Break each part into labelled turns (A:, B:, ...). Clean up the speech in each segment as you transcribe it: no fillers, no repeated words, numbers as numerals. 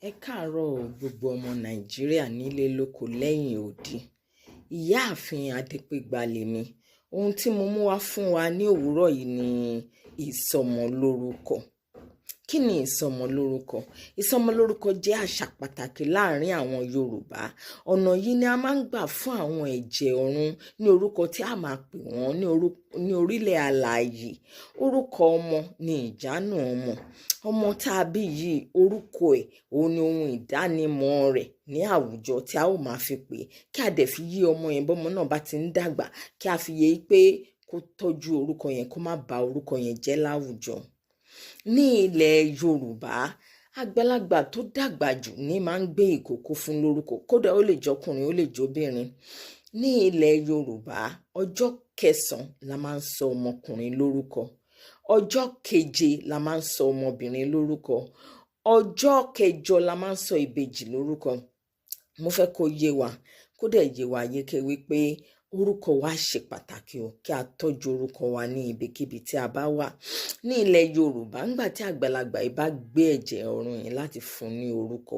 A: Ẹ káàárọ̀ gbogbo ọmọ Nàìjíríà nílé lóko lẹ́yìn odi. Ìyáàfin Adépégbà lèmi. Ohun tí mo mú wá fún wa ní òwúrọ̀ yìí ni ìsọmọlórúkọ. Kí ni ìsọmọlórúkọ? Ìsọmọlórúkọ jẹ́ àṣà pàtàkì láàrin àwọn Yorùbá. Ọ̀nà yìí ni a máa ń gbà fún àwọn ẹ̀jẹ̀ ọ̀run ní orúkọ tí a máa pè wọ́n ní orílẹ̀ alààyè. Orúkọ ọmọ ni ìjánu ọmọ. Ọmọ tá a bí yìí, orúkọ ẹ̀ òun ni ohun ìdánimọ̀ rẹ̀ ní àwùjọ tí a ó máa fi pè é. Kí a dẹ̀ fi yí ọmọ yẹn bọ́mọ náà bá ti ń dàgbà, kí a fi yé pé kó tọ́jú orúkọ yẹn, kó má ba orúkọ yẹn jẹ́ láwùjọ. Ní ilẹ̀ Yorùbá, àgbàlagbà tó dàgbà jù ní máa ń gbé ìkòkò fún lórúkọ. Kódà ó lè jọkùnrin, ó lè jóbìnrin. Ní ilẹ̀ Yorùbá, ọjọ́ kẹsàn-án la máa ń sọ ọmọkùnrin lórúkọ. Ọjọ́ keje la máa ń sọ ọmọbìnrin lórúkọ. Ọjọ́ kẹjọ la máa ń sọ ìbejì lórúkọ. Mo fẹ́ kó yé wa, kó dẹ̀ yé wa yéké wípé orúkọ wa ṣe pàtàkì o, kí a tọ́jú orúkọ wa ní ibikíbi tí a bá wà. Ní ilẹ̀ Yorùbá, nígbà tí àgbàlagbà yìí bá gbé ẹ̀jẹ̀ ọ̀run yìí láti fún ní orúkọ,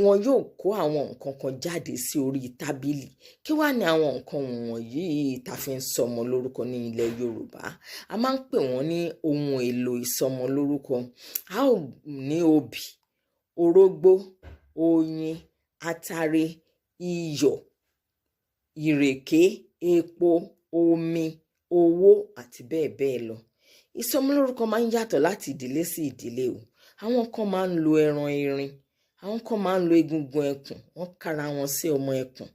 A: wọn yóò kó àwọn nǹkan kan jáde sí orí tábìlì. Kí wá ní àwọn nǹkan wọ̀nyí tá fi ń sọmọ lórúkọ ní ilẹ̀ Yorùbá? A máa ń pè wọ́n ní ohun èlò ìsọmọ lórúkọ. A ó ní obì, orógbó, oyin, atare, iyọ̀, ìrèké, epo, omi, owó àti bẹ́ẹ̀ bẹ́ẹ̀ lọ. Ìsọmọlórúkọ máa ń yàtọ̀ láti ìdílé sí ìdílé o. Àwọn kan máa ń lo ẹran erin, àwọn kan máa ń lo egungun ẹkùn, wọ́n kára wọn sí ọmọ ẹkùn.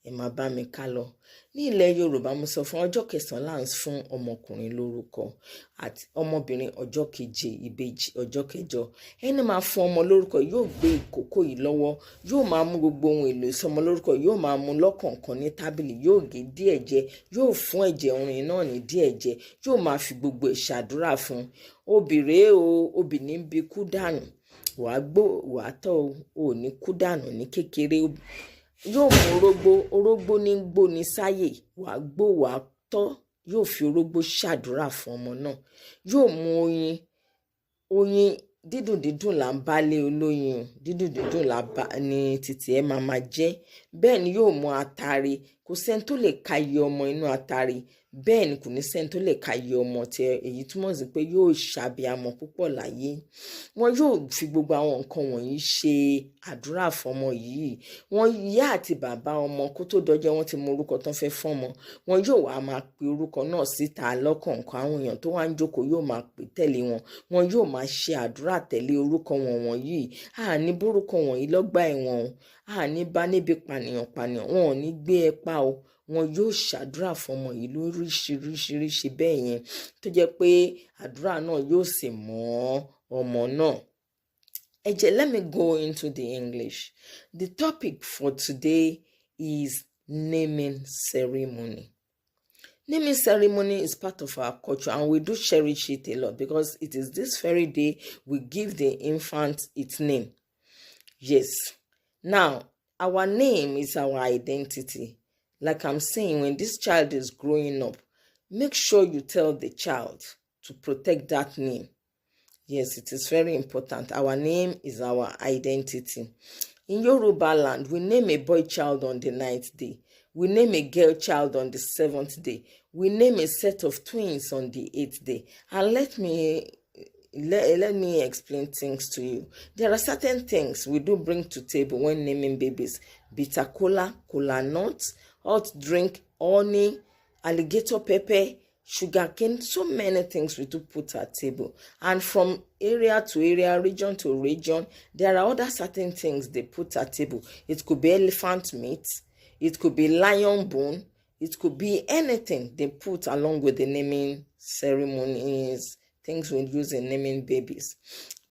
A: Ẹ máa bá mi ká lọ. Ní ilẹ̀ Yorùbá, mo sọ fún ọjọ́ kẹsàn-án là ń fún ọmọkùnrin lórúkọ àti ọmọbìnrin ọjọ́ keje, ìbejì ọjọ́ kẹjọ. Ẹni máa fún ọmọ lórúkọ yóò gbé ìkòkò yìí lọ́wọ́, yóò máa mú gbogbo ohun èlò ìsọmọ lórúkọ, yóò máa mú lọ́kọ̀ọ̀kan ní tábìlì, yóò gé díẹ̀ jẹ, yóò fún ẹ̀jẹ̀ ọ̀run náà ní díẹ̀ jẹ, yóò máa fi gbogbo ìṣàdúrà fún. Obì rèé o, obì ní bí kú dànù, wàá gbó wàá tọ́ ò ní kú dànù ní kékeré. Yóò mú orógbó ní gbóni sáyè, wàá gbó wàá tọ́, yóò fi orógbó ṣàdúrà fún ọmọ náà. Yóò mú oyin dídùn dídùn là ń bá lé olóyin o, dídùn dídùn ní títí ẹ máa jẹ́. Bẹ́ẹ̀ ni yóò mú atare. Kò sẹ́ni tó lè ka iye ọmọ inú atare, bẹ́ẹ̀ ni kò ní sẹ́ni tó lè ka iye ọmọ tí èyí túmọ̀ sí pé yóò ṣàbíamọ púpọ̀ láyé. Wọn yóò fi gbogbo àwọn nǹkan wọ̀nyí ṣe àdúrà fọmọ yìí. Wọn ìyá àti bàbá ọmọ kó tó dọjọ́ wọn ti mọ orúkọ tán fẹ́ fọ́mọ. Wọn yóò wá máa pe orúkọ náà síta lọ́kọ̀ọ̀kan. Àwọn èèyàn tó wá ń jókòó yóò máa pè tẹ̀lé wọn. Wọn yóò máa ṣe àdúrà tẹ̀lé orúkọ wọn wọ̀nyí. Ní bórúkọ wọ̀nyí lọ́gbà ẹ̀wọ̀n o. Ní bá níbi pànìyàn. Wọn ò ní gbé ẹ pa o. Wọn yóò ṣàdúrà fọmọ yìí lóríṣiríṣi bẹ́ẹ̀ yẹn, tó jẹ́ pé àdúrà náà yóò sì mọ́ ọmọ náà. Let me go into the English. The topic for today is naming ceremony. Naming ceremony is part of our culture, and we do cherish it a lot because it is this very day we give the infant its name. Yes. Now, our name is our identity. Like I'm saying, when this child is growing up, make sure you tell the child to protect that name. Yes, it is very important. Our name is our identity. In Yoruba land, we name a boy child on the 9th day. We name a girl child on the 7th day. We name a set of twins on the 8th day. And let me explain things to you. There are certain things we do bring to table when naming babies. Bitter cola, cola nuts, hot drink, honey, alligator pepper, sugarcane, so many things we do put at table. And from area to area, region to region, there are other certain things they put at table. It could be elephant meat, it could be lion bone, it could be anything they put along with the naming ceremonies, things we use in naming babies.